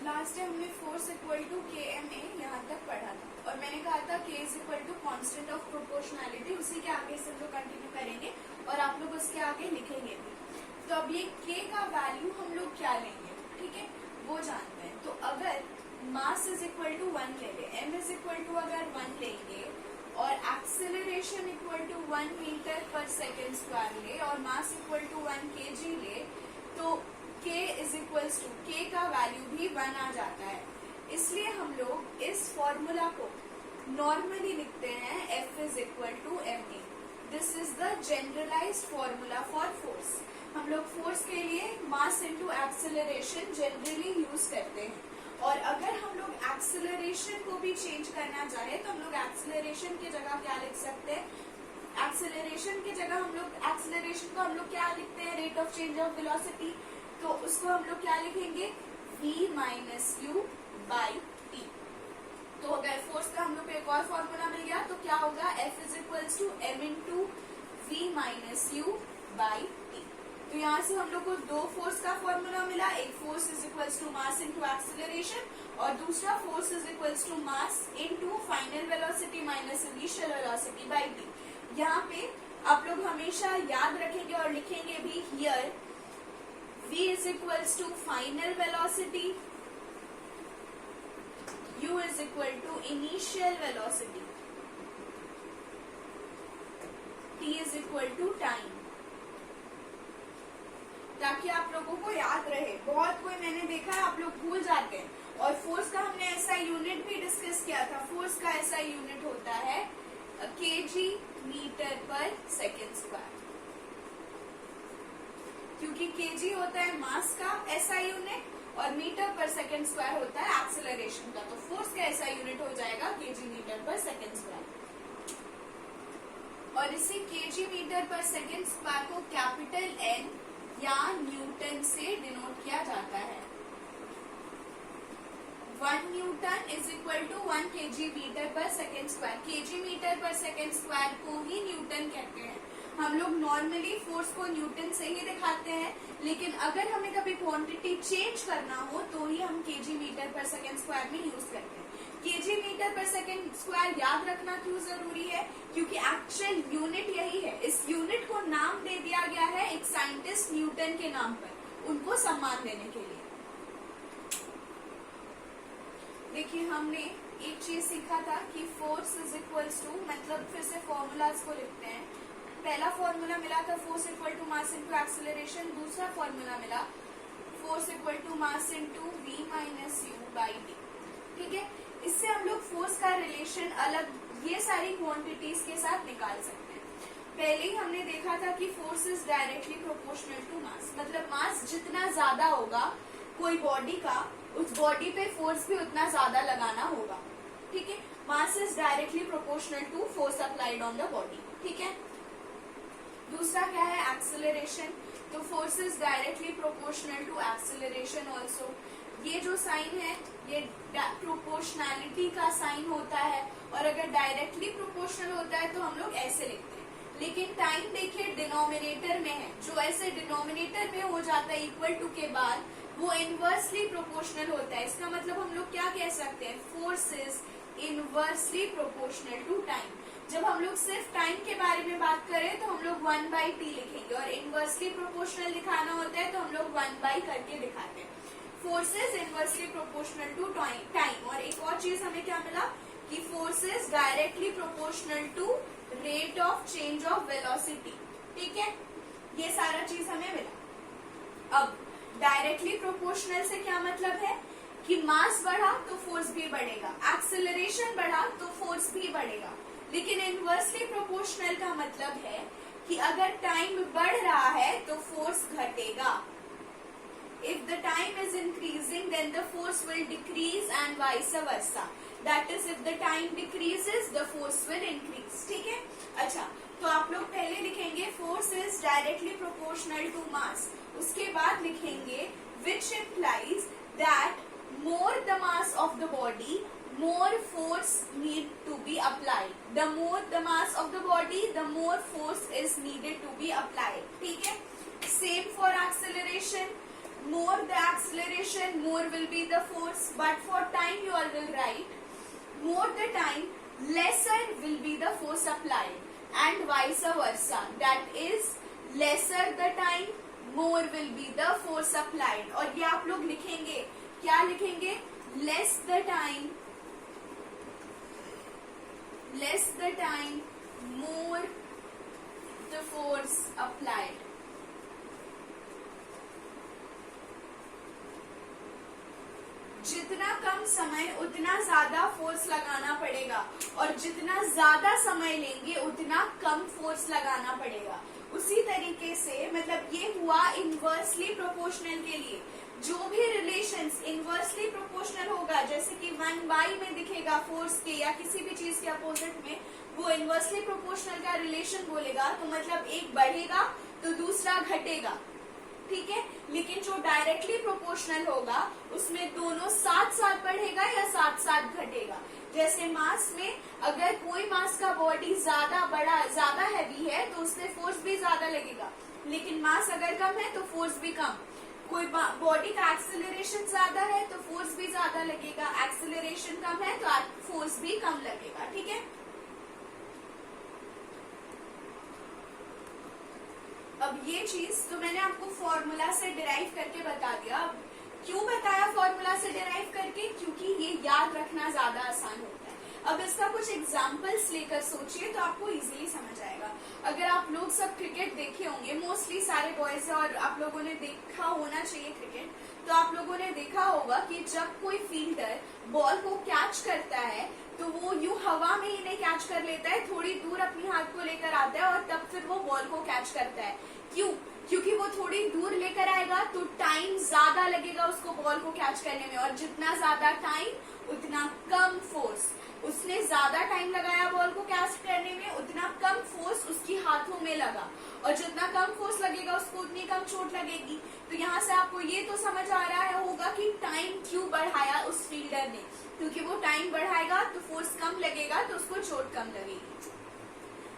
Last time हमने force equal to K M A यहाँ तक पढ़ा था और मैंने कहा था के is equal to constant of proportionality. उसी के आगे से हम लोग कंटिन्यू करेंगे और आप लोग उसके आगे लिखेंगे भी। तो अब ये के का वैल्यू हम लोग क्या लेंगे, ठीक है, वो जानते हैं। तो अगर मास इज इक्वल टू 1 ले ले, एम इज इक्वल टू अगर 1 लेंगे और acceleration equal to 1 metre per second square ले और मास इक्वल टू 1 kg ले, तो k इज इक्वल्स टू के का वैल्यू भी 1 आ जाता है। इसलिए हम लोग इस फॉर्मूला को नॉर्मली लिखते हैं F is equal to M A. This is the generalised formula for force. हम लोग फोर्स के लिए mass into acceleration generally use करते हैं। और अगर हम लोग एक्सेलरेशन को भी चेंज करना चाहे तो हम लोग एक्सेलरेशन की जगह क्या लिख सकते हैं, एक्सेलरेशन की जगह हम लोग एक्सेलरेशन को हम लोग क्या लिखते हैं, rate of change of velocity. तो उसको हम लोग क्या लिखेंगे, v minus you by T. तो अगर फोर्स का हम लोग को एक और फॉर्मूला मिल गया तो क्या होगा, F is equals to M into V minus you by T. तो यहाँ से हम लोग को दो फोर्स का फॉर्मूला मिला, एक force is equals to mass into acceleration और दूसरा force is equals to mass into final velocity minus initial velocity by T. यहाँ पे आप लोग हमेशा याद रखेंगे और लिखेंगे भी, here v is equals to final velocity, u is equal to initial velocity, t is equal to time, ताकि आप लोगों को याद रहे। बहुत कोई मैंने देखा है आप लोग भूल जाते हैं। और फोर्स का हमने ऐसा यूनिट भी डिस्कस किया था। फोर्स का ऐसा यूनिट होता है kg metre per second square, क्योंकि kg होता है मास का ऐसा यूनिट और मीटर पर सेकेंड स्क्वायर होता है एक्सेलरेशन का। तो फोर्स का ऐसा यूनिट हो जाएगा kg metre per second square. और इसी kg metre per second square को कैपिटल N या न्यूटन से डिनोट किया जाता है। 1 Newton is equal to 1 kg metre per second square. kg metre per second square को ही न्यूटन कहते हैं। हम लोग नॉर्मली फोर्स को न्यूटन से ही दिखाते हैं, लेकिन अगर हमें कभी क्वांटिटी चेंज करना हो तो ही हम kg metre per second square में यूज करते हैं। kg metre per second square याद रखना क्यों जरूरी है, क्योंकि एक्चुअल यूनिट यही है। इस यूनिट को नाम दे दिया गया है एक साइंटिस्ट न्यूटन के नाम पर, उनको सम्मान देने के लिए। देखिए हमने एक चीज सीखा था कि फोर्स इज इक्वल्स टू, मतलब फिर से फॉर्मूलाज को लिखते हैं। पहला फॉर्मूला मिला था force equal to mass into acceleration, दूसरा फॉर्मूला मिला force equal to mass into v minus you by t, ठीक है। इससे हम लोग फोर्स का रिलेशन अलग ये सारी क्वांटिटीज के साथ निकाल सकते हैं। पहले ही हमने देखा था कि force is directly proportional to mass, मतलब मास जितना ज्यादा होगा कोई बॉडी का, उस बॉडी पे फोर्स भी उतना ज्यादा लगाना होगा, ठीक है। Mass is directly proportional to force applied on the body, ठीक है। दूसरा क्या है, एक्सेलरेशन। तो force is directly proportional to acceleration also. ये जो साइन है ये प्रोपोर्शनैलिटी का साइन होता है, और अगर डायरेक्टली प्रोपोर्शनल होता है तो हम लोग ऐसे लिखते हैं। लेकिन टाइम देखिए डिनोमिनेटर में है, जो ऐसे डिनोमिनेटर में हो जाता है इक्वल टू के बाद, वो इनवर्सली प्रोपोर्शनल होता है। इसका मतलब हम लोग क्या कह सकते हैं, force is inversely proportional to time. जब हम लोग सिर्फ टाइम के बारे में बात करें तो हम लोग 1/t लिखेंगे, और इनवर्सली प्रोपोर्शनल दिखाना होता है तो हम लोग 1/, करके दिखाते हैं। Force is inversely proportional to time. और एक और चीज हमें क्या मिला कि force is directly proportional to rate of change of velocity, ठीक है। ये सारा चीज हमें मिला। अब डायरेक्टली प्रोपोर्शनल से क्या मतलब है कि मास बढ़ा तो फोर्स भी बढ़ेगा, एक्सेलरेशन बढ़ा तो फोर्स भी बढ़ेगा। लेकिन इनवर्सली प्रोपोर्शनल का मतलब है कि अगर टाइम बढ़ रहा है तो फोर्स घटेगा। If the time is increasing, then the force will decrease and vice versa. That is, if the time decreases, the force will increase. ठीक है। अच्छा, तो आप लोग पहले लिखेंगे force is directly proportional to mass. उसके बाद लिखेंगे which implies that more the mass of the body, more force need to be applied. The more the mass of the body, the more force is needed to be applied. ठीक है। Same for acceleration. more the acceleration, more will be the force. But for time you all will write more the time, lesser will be the force applied, and vice versa. That is lesser the time, more will be the force applied. और ये आप लोग लिखेंगे, क्या लिखेंगे? Less the time, more the force applied. जितना कम समय उतना ज्यादा फोर्स लगाना पड़ेगा, और जितना ज्यादा समय लेंगे उतना कम फोर्स लगाना पड़ेगा. उसी तरीके से मतलब ये हुआ इनवर्सली प्रोपोर्शनल के लिए. जो भी रिलेशंस इनवर्सली प्रोपोर्शनल होगा, जैसे कि 1/, में दिखेगा फोर्स के या किसी भी चीज के अपोजिट में, वो इनवर्सली प्रोपोर्शनल का रिलेशन बोलेगा. तो मतलब एक बढ़ेगा तो दूसरा घटेगा, ठीक है. लेकिन जो डायरेक्टली प्रोपोर्शनल होगा उसमें दोनों साथ साथ बढ़ेगा या साथ साथ घटेगा. जैसे मास में अगर कोई मास का बॉडी ज्यादा हैवी है तो उसमें फोर्स भी ज्यादा लगेगा, लेकिन मास अगर कम है तो फोर्स भी कम. कोई बॉडी का एक्सेलरेशन ज्यादा है तो फोर्स भी ज्यादा लगेगा, एक्सेलरेशन कम है तो फोर्स भी कम लगेगा, ठीक है. अब ये चीज तो मैंने आपको फॉर्मूला से डिराइव करके बता दिया. अब क्यों बताया फॉर्मूला से डिराइव करके? क्योंकि ये याद रखना ज्यादा आसान होता है. अब इसका कुछ एग्जांपल्स लेकर सोचिए तो आपको इजीली समझ आएगा. अगर आप लोग सब क्रिकेट देखे होंगे, मोस्टली सारे बॉयज, और आप लोगों ने देखा होना चाहिए क्रिकेट, तो आप लोगों ने देखा होगा कि जब कोई फील्डर बॉल को कैच करता है तो वो यूं हवा में ही नहीं कैच कर लेता है, थोड़ी दूर अपनी हाथ को लेकर आता है और तब फिर वो बॉल को कैच करता है. क्यों? क्योंकि वो थोड़ी दूर लेकर आएगा तो टाइम ज्यादा लगेगा उसको बॉल को कैच करने में, और जितना ज्यादा टाइम उतना कम फोर्स. उसने ज्यादा टाइम लगाया बॉल को कैच करने में, उतना कम फोर्स उसकी हाथों में लगा, और जितना कम फोर्स लगेगा उसको उतनी कम चोट लगेगी. तो यहाँ से आपको ये तो समझ आ रहा है होगा कि टाइम क्यों बढ़ाया उस फील्डर ने, क्योंकि वो टाइम बढ़ाएगा तो फोर्स कम लगेगा तो उसको चोट कम लगेगी.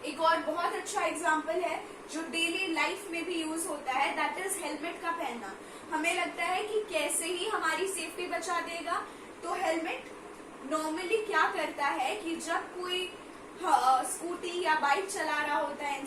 एक और बहुत अच्छा एग्जाम्पल है जो डेली लाइफ में भी यूज होता है, दैट इज हेलमेट का पहनना. हमें लगता है कि कैसे ही हमारी सेफ्टी बचा देगा, तो हेलमेट नॉर्मली क्या करता है कि जब कोई स्कूटी या बाइक चला रहा होता है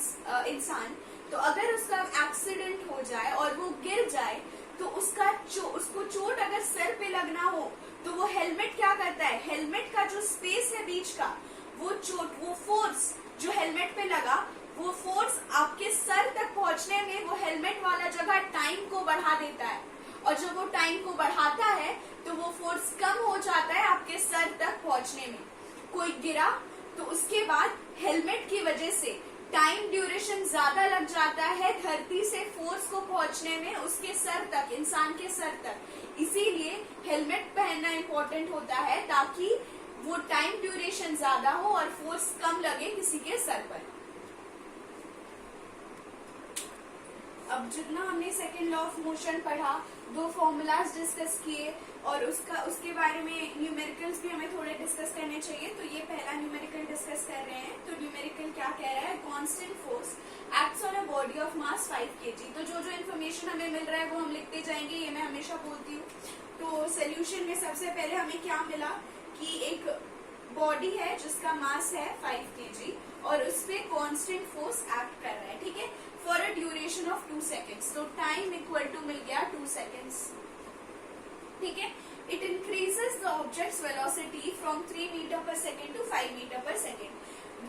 इंसान, तो अगर उसका एक्सीडेंट हो जाए और वो गिर जाए तो उसको चोट अगर सर पे लगना हो तो वो हेलमेट क्या करता है, हेलमेट का जो स्पेस है बीच का, वो फोर्स जो हेलमेट पे लगा, वो फोर्स आपके सर तक पहुंचने में वो हेलमेट वाला जगह टाइम को बढ़ा देता है. और जब वो टाइम को बढ़ाता है तो वो फोर्स कम हो जाता है आपके सर तक पहुंचने में. कोई गिरा तो उसके बाद हेलमेट की वजह से टाइम ड्यूरेशन ज्यादा लग जाता है धरती से फोर्स को पहुंचने में उसके सर तक, इंसान के सर तक. इसीलिए हेलमेट पहनना इम्पोर्टेंट होता है ताकि वो टाइम ड्यूरेशन ज्यादा हो और फोर्स कम लगे किसी के सर पर. अब जितना हमने सेकेंड लॉ ऑफ मोशन पढ़ा, 2 फॉर्मूलाज डिस्कस किए, और उसके बारे में न्यूमेरिकल्स भी हमें थोड़े डिस्कस करने चाहिए. तो ये पहला न्यूमेरिकल डिस्कस कर रहे हैं. तो न्यूमेरिकल क्या कह रहा है, constant force acts on a body of mass 5 kg. तो जो इन्फॉर्मेशन हमें मिल रहा है वो हम लिखते जाएंगे, ये मैं हमेशा बोलती हूँ. तो सोल्यूशन में सबसे पहले हमें क्या मिला कि एक बॉडी है जिसका मास है 5 kg और उस पे कांस्टेंट फोर्स एक्ट कर रहा है, ठीक है, for a duration of 2 seconds. तो टाइम इक्वल टू मिल गया 2 seconds, ठीक है. It increases the object's velocity from 3 metre per second to 5 metre per second.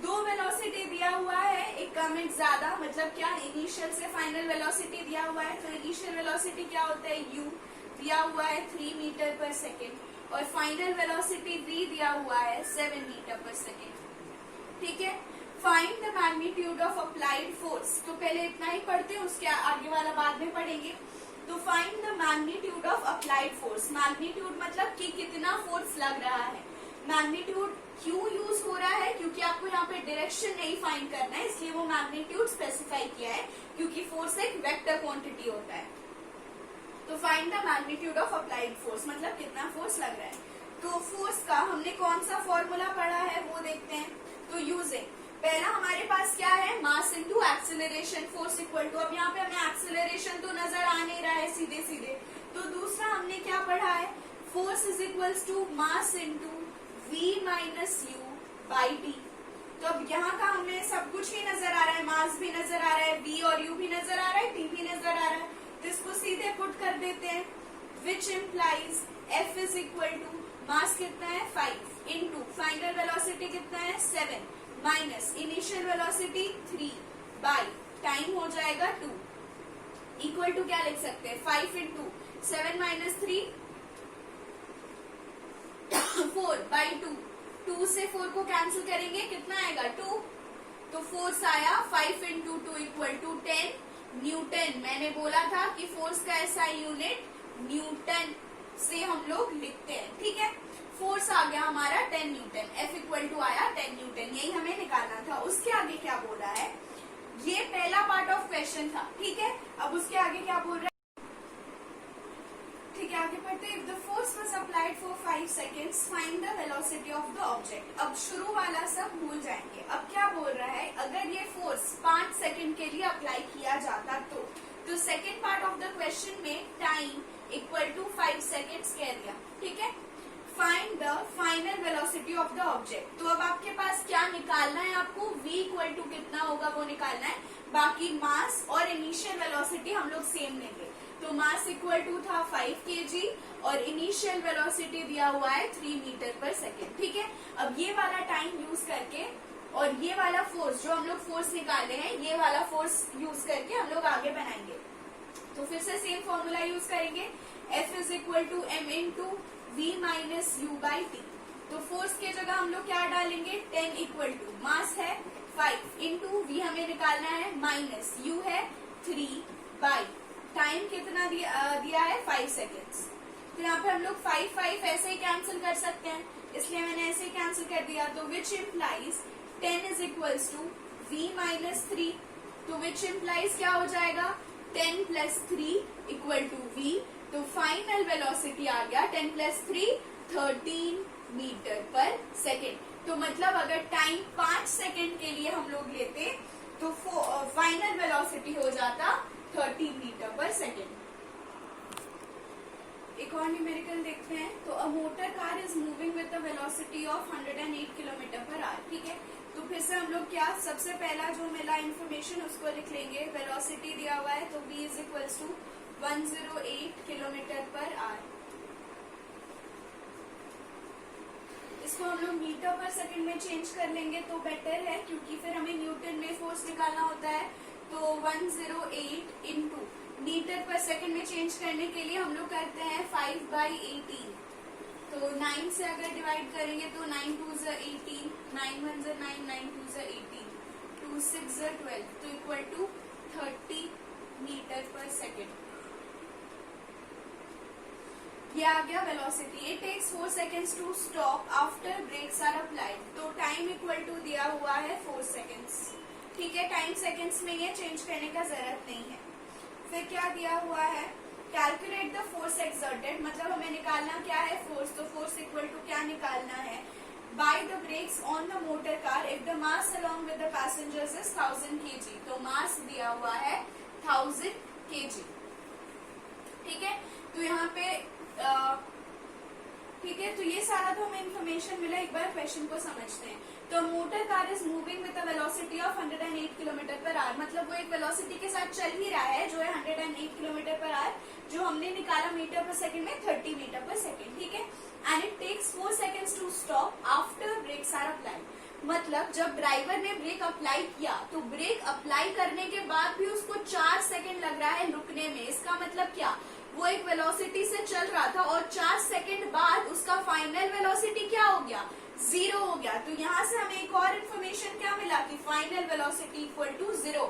2 velocity दिया हुआ है, एक कम एक ज्यादा, मतलब क्या, इनिशियल से फाइनल वेलोसिटी दिया हुआ है. तो इनिशियल वेलोसिटी क्या होता है, u दिया हुआ है 3 मीटर पर सेकेंड, और फाइनल वेलोसिटी v दिया हुआ है 7 मीटर पर सेकेंड, ठीक है. Find the magnitude of applied force. तो पहले इतना ही पढ़ते हैं, उसके आगे वाला बाद में पढ़ेंगे. तो find the magnitude of applied force. Magnitude मतलब कि कितना फोर्स लग रहा है. मैग्नीट्यूड क्यों यूज हो रहा है, क्योंकि आपको यहाँ पे डायरेक्शन नहीं फाइंड करना है, इसलिए वो मैग्नीट्यूड स्पेसिफाई किया है, क्योंकि फोर्स एक वेक्टर क्वांटिटी होता है. तो find the magnitude of applied force मतलब कितना फोर्स लग रहा है. तो फोर्स का हमने कौन सा फॉर्मूला पढ़ा है वो देखते हैं. तो यूजिंग पहला हमारे पास क्या है, mass into acceleration, force equal to. अब यहाँ पे हमें एक्सेलरेशन तो नजर आ नहीं रहा है सीधे सीधे, हमने क्या पढ़ा है, force is equals to mass into v minus you by T. तो अब यहाँ का हमें सब कुछ ही नजर आ रहा है, मास भी नजर आ रहा है, v और u भी नजर आ रहा है, t भी नजर आ रहा है, तो इसको सीधे पुट कर देते हैं, which implies f is equal to mass कितना है 5 इंटू फाइनल वेलोसिटी कितना है 7 minus initial velocity 3 by time हो जाएगा 2 इक्वल टू क्या लिख सकते हैं 5 इंटू 7 माइनस 3 4 बाई 2 से 4 को कैंसिल करेंगे कितना आएगा 2, तो फोर्स आया 5 इंटू 2 इक्वल टू 10 न्यूटन। मैंने बोला था कि फोर्स का ऐसा यूनिट न्यूटन से हम लोग लिखते हैं, ठीक है। फोर्स आ गया हमारा 10 न्यूटन, F इक्वल टू आया 10 न्यूटन, यही हमें निकालना था। उसके आगे क्या बोला है, ये पहला पार्ट ऑफ क्वेश्चन था, ठीक है। अब उसके आगे क्या बोल रहा है, ठीक है, आगे पढ़ते हैं। If the force was applied for 5 seconds find the velocity of the object. अब शुरू वाला सब भूल जाएंगे। अब क्या बोल रहा है, अगर ये फोर्स 5 सेकेंड के लिए अप्लाई किया जाता तो second part of the question में टाइम इक्वल टू 5 सेकेंड्स कह दिया, ठीक है। Find the final velocity of the object. तो अब आपके पास क्या निकालना है, आपको v इक्वल टू कितना होगा वो निकालना है, बाकी मास और इनिशियल वेलोसिटी हम लोग सेम लेंगे। तो मास इक्वल टू था 5 kg और इनिशियल वेलोसिटी दिया हुआ है 3 मीटर पर सेकेंड, ठीक है। अब ये वाला टाइम यूज करके और ये वाला फोर्स जो हम लोग फोर्स निकाले हैं, ये वाला फोर्स यूज करके हम लोग आगे बनाएंगे। तो फिर से सेम फॉर्मूला यूज करेंगे, F is equal to m into v minus you by T. तो फोर्स के जगह हम लोग क्या डालेंगे 10 इक्वल टू मास है 5 इंटू v हमें निकालना है माइनस u है 3 बाई टाइम कितना दिया है 5 सेकेंड्स। तो यहाँ पे हम लोग 5 ऐसे ही कैंसिल कर सकते हैं, इसलिए मैंने ऐसे ही कैंसिल कर दिया। तो which implies 10 is equals to v minus 3, तो विच इम्प्लाइज क्या हो जाएगा 10 प्लस 3 इक्वल टू v। तो फाइनल वेलोसिटी आ गया 10 प्लस 3 13 मीटर पर सेकेंड। तो मतलब अगर टाइम 5 सेकेंड के लिए हम लोग लेते तो फाइनल वेलोसिटी हो जाता 30 मीटर पर सेकेंड। एक और न्यूमेरिकल देखते हैं। तो a motor car is moving with the velocity of 108 kilometre per our, ठीक है। तो फिर से हम लोग क्या, सबसे पहला जो मिला इन्फॉर्मेशन उसको लिख लेंगे। वेलोसिटी दिया हुआ है तो v is equals to 108 kilometre per hour. इसको हम लोग मीटर पर सेकंड में चेंज कर लेंगे तो बेटर है, क्योंकि फिर हमें न्यूटन में फोर्स निकालना होता है। तो 108 इंटू मीटर पर सेकंड में चेंज करने के लिए हम लोग करते हैं 5/18। तो 9 से अगर डिवाइड करेंगे तो 9 2 ज़ 18, 9 1 ज़ 9, 9 2 ज़ 18, 2 6 ज़ 12, तो equal to 30 metre per second. ये आ गया velocity. It takes 4 seconds to stop after brakes are applied. तो टाइम इक्वल टू दिया हुआ है 4 सेकेंड्स, ठीक है। टाइम सेकेंड्स में ये चेंज करने का जरूरत नहीं है। फिर क्या दिया हुआ है, कैलकुलेट द फोर्स एक्सर्टेड, मतलब हमें निकालना क्या है फोर्स। तो फोर्स इक्वल टू क्या निकालना है, by the breaks on the motor car if the mass along with the passengers is 1000 kg। तो मास दिया हुआ है 1000 kg, ठीक है। तो यहाँ पे ठीक है, तो ये सारा तो हमें इन्फॉर्मेशन मिला। एक बार क्वेश्चन को समझते हैं। तो motor car is moving with a velocity of 108 kilometre per our, मतलब वो एक वेलोसिटी के साथ चल ही रहा है जो है 108 किलोमीटर पर आवर, जो हमने निकाला मीटर पर सेकंड में 30 मीटर पर सेकंड, ठीक है। And it takes 4 seconds to stop after brakes are applied, मतलब जब ड्राइवर ने ब्रेक अप्लाई किया तो ब्रेक अप्लाई करने के बाद भी उसको 4 सेकेंड लग रहा है रुकने में। इसका मतलब क्या, वो एक वेलोसिटी से चल रहा था और 4 सेकेंड बाद उसका फाइनल वेलोसिटी क्या हो गया, 0 हो गया। तो यहाँ से हमें एक और इन्फॉर्मेशन क्या मिला कि फाइनल वेलोसिटी इक्वल टू 0,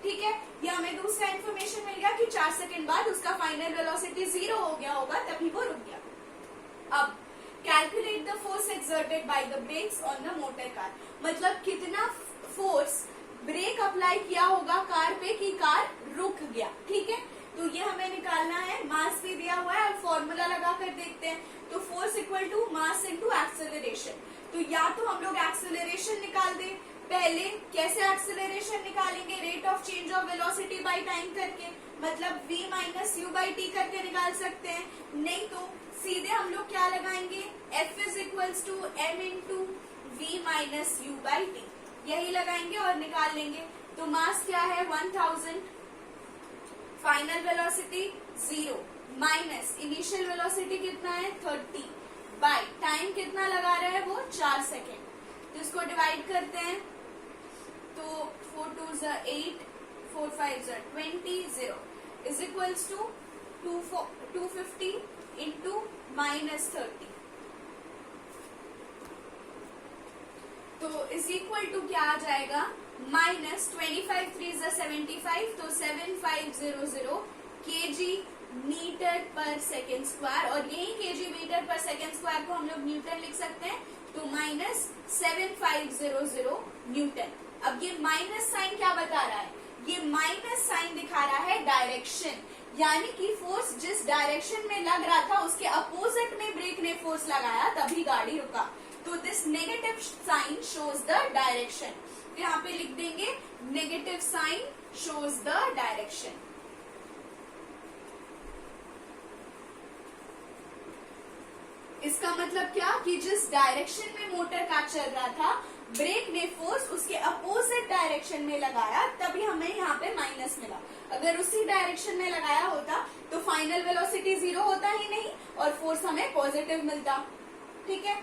ठीक है। ये हमें दूसरा इन्फॉर्मेशन मिल गया कि 4 सेकेंड बाद उसका फाइनल वेलोसिटी 0 हो गया होगा, तभी वो रुक गया। अब calculate the force exerted by the breaks on the motor car, मतलब कितना फोर्स ब्रेक अप्लाई किया होगा कार पे कि कार रुक गया, ठीक है। तो ये हमें निकालना है। मास भी दिया हुआ है और फॉर्मूला लगा कर देखते हैं। तो force equal to mass into acceleration. तो या तो हम लोग एक्सेलरेशन निकाल दें, पहले कैसे एक्सेलरेशन निकालेंगे, rate of change of velocity by time करके, मतलब v minus you by T करके निकाल सकते हैं, नहीं तो सीधे हम लोग क्या लगाएंगे, F is equals to m into v minus you by t, यही लगाएंगे और निकाल लेंगे। तो मास क्या है 1000, final velocity 0 minus initial velocity कितना है 30 बाई टाइम कितना लगा रहा है वो 4 सेकेंड। तो इसको डिवाइड करते हैं, तो 4 2 8, 4 5 20, 0 is equals to 250 into minus 30, तो इज इक्वल टू क्या आ जाएगा माइनस 25 3 75, तो 7500 KG metre per second square, और यही KG metre per second square को हम लोग न्यूटन लिख सकते हैं, तो माइनस 7500 न्यूटन। अब ये माइनस साइन क्या बता रहा है, ये माइनस साइन दिखा रहा है डायरेक्शन, यानी कि फोर्स जिस डायरेक्शन में लग रहा था उसके अपोजिट में ब्रेक ने फोर्स लगाया तभी गाड़ी रुका। तो this negative sign shows the direction, यहाँ पे लिख देंगे negative sign shows the direction. इसका मतलब क्या कि जिस डायरेक्शन में मोटर कार चल रहा था ब्रेक ने फोर्स उसके अपोजिट डायरेक्शन में लगाया, तभी हमें यहाँ पे माइनस मिला। अगर उसी डायरेक्शन में लगाया होता तो फाइनल वेलोसिटी 0 होता ही नहीं और फोर्स हमें पॉजिटिव मिलता। ठीक है।